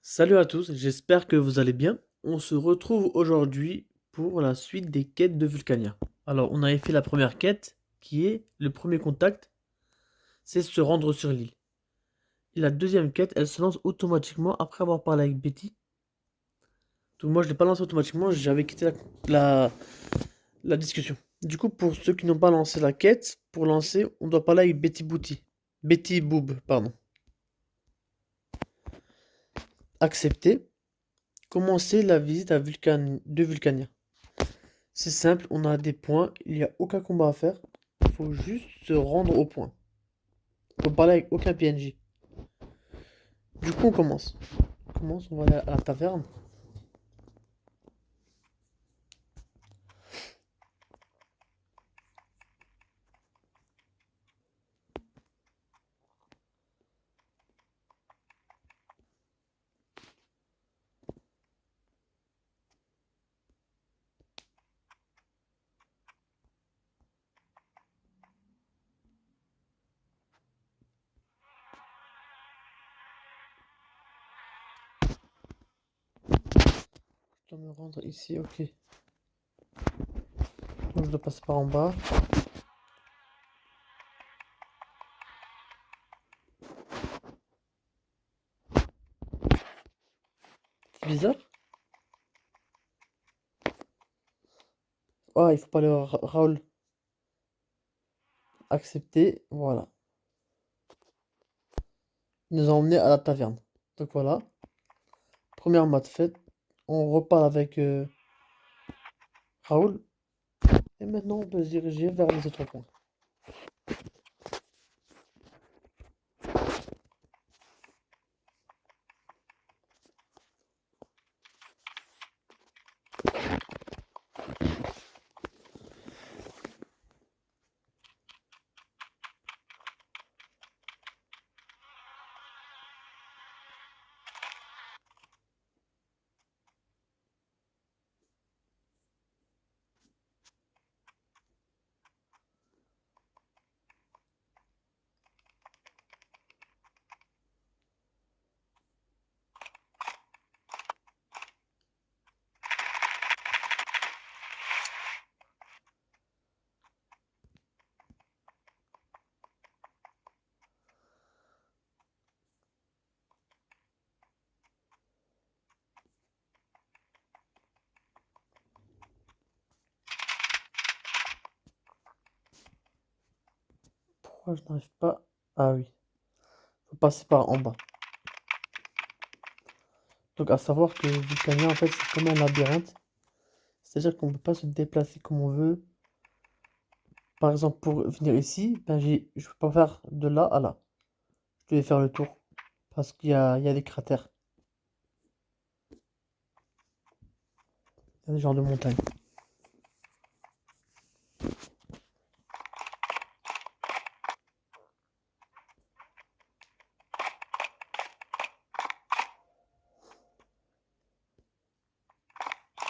Salut à tous, j'espère que vous allez bien. On se retrouve aujourd'hui pour la suite des quêtes de Vulcania. Alors, on avait fait la première quête, qui est le premier contact, c'est se rendre sur l'île. Et la deuxième quête, elle se lance automatiquement après avoir parlé avec Betty. Donc moi, je l'ai pas lancé automatiquement, j'avais quitté la, la discussion. Du coup, pour ceux qui n'ont pas lancé la quête, pour lancer, on doit parler avec Betty Booty. Betty Boob, pardon. Accepter. Commencer la visite de Vulcania. C'est simple, on a des points, il n'y a aucun combat à faire. Il faut juste se rendre au point. Faut parler avec aucun PNJ. Du coup, on commence. On commence, on va aller à la taverne. Je dois me rendre ici, ok. Donc, je dois passer par en bas. C'est bizarre. Ah, il faut pas le Raoul. Accepter, voilà. Il nous a emmené à la taverne. Donc voilà. Première mat faite. On reparle avec Raoul. Et maintenant, on peut se diriger vers les autres points. Pourquoi je n'arrive pas? Ah oui. Faut passer par en bas. Donc à savoir que Vulcania, en fait, c'est comme un labyrinthe. C'est-à-dire qu'on ne peut pas se déplacer comme on veut. Par exemple, pour venir ici, ben je peux pas faire de là à là. Je devais faire le tour. Parce qu'il y a des cratères. Il y a des genres de montagnes.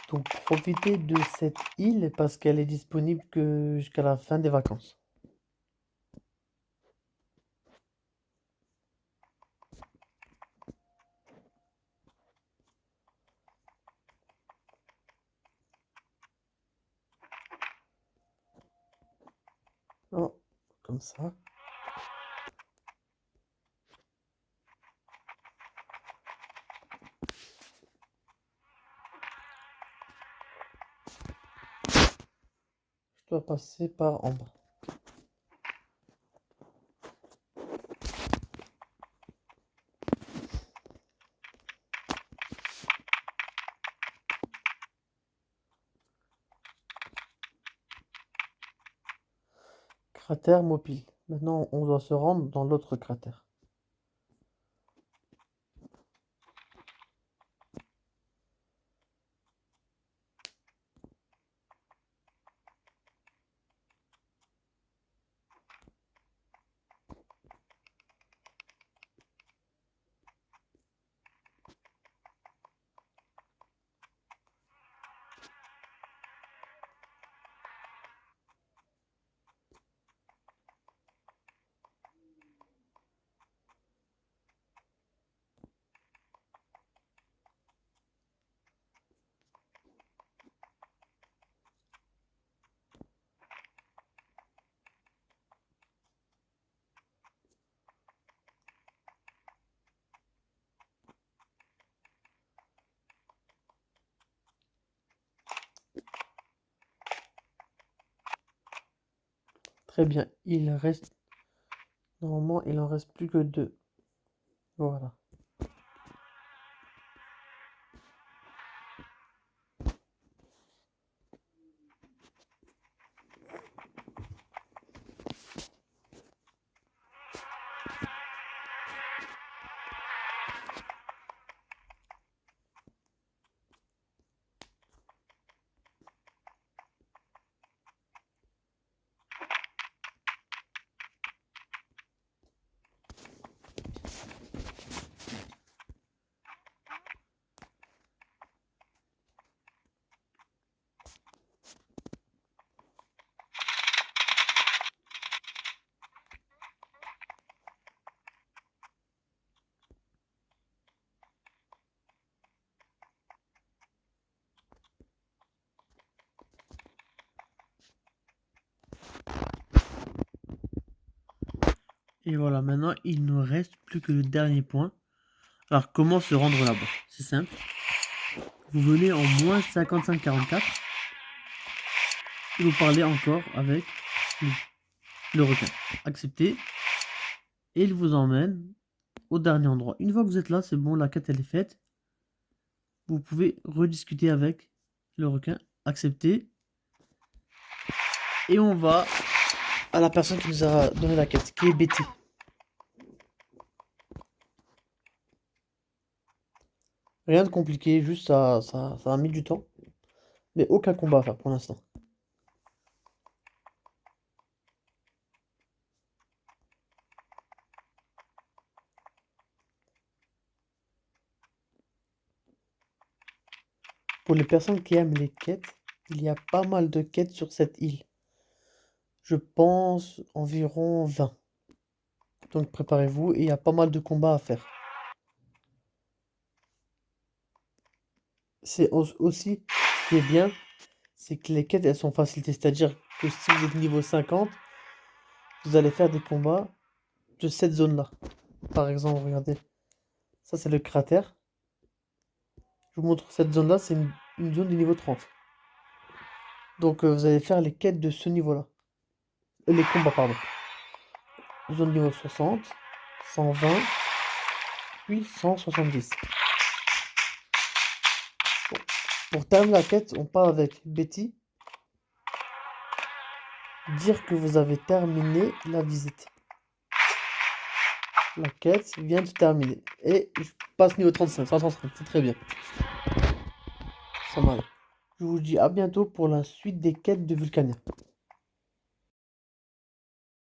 Donc profitez de cette île parce qu'elle est disponible que jusqu'à la fin des vacances. Oh, comme ça. Je dois passer par en bas. Cratère mobile. Maintenant, on doit se rendre dans l'autre cratère. Très bien. Il reste... Normalement, il en reste plus que 2. Voilà. Et voilà, maintenant, il ne reste plus que le dernier point. Alors, comment se rendre là-bas? C'est simple. Vous venez en moins 55-44. Et vous parlez encore avec le requin. Acceptez. Et il vous emmène au dernier endroit. Une fois que vous êtes là, c'est bon, la quête elle est faite. Vous pouvez rediscuter avec le requin. Accepter. Et on va à la personne qui nous a donné la quête, qui est Betty. Rien de compliqué, juste ça a mis du temps. Mais aucun combat à faire pour l'instant. Pour les personnes qui aiment les quêtes, il y a pas mal de quêtes sur cette île. Je pense environ 20. Donc préparez-vous et il y a pas mal de combats à faire. C'est aussi, ce qui est bien, c'est que les quêtes elles sont facilitées. C'est-à-dire que si vous êtes niveau 50, vous allez faire des combats de cette zone-là. Par exemple, regardez, ça c'est le cratère. Je vous montre cette zone-là, c'est une zone du niveau 30. Donc vous allez faire les quêtes de ce niveau-là. Les combats, pardon. Zone niveau 60, 120, puis 170. Bon. Pour terminer la quête, on part avec Betty. Dire que vous avez terminé la visite. La quête vient de se terminer. Et je passe niveau 35, 135, c'est très bien. Ça m'arrive. Je vous dis à bientôt pour la suite des quêtes de Vulcania.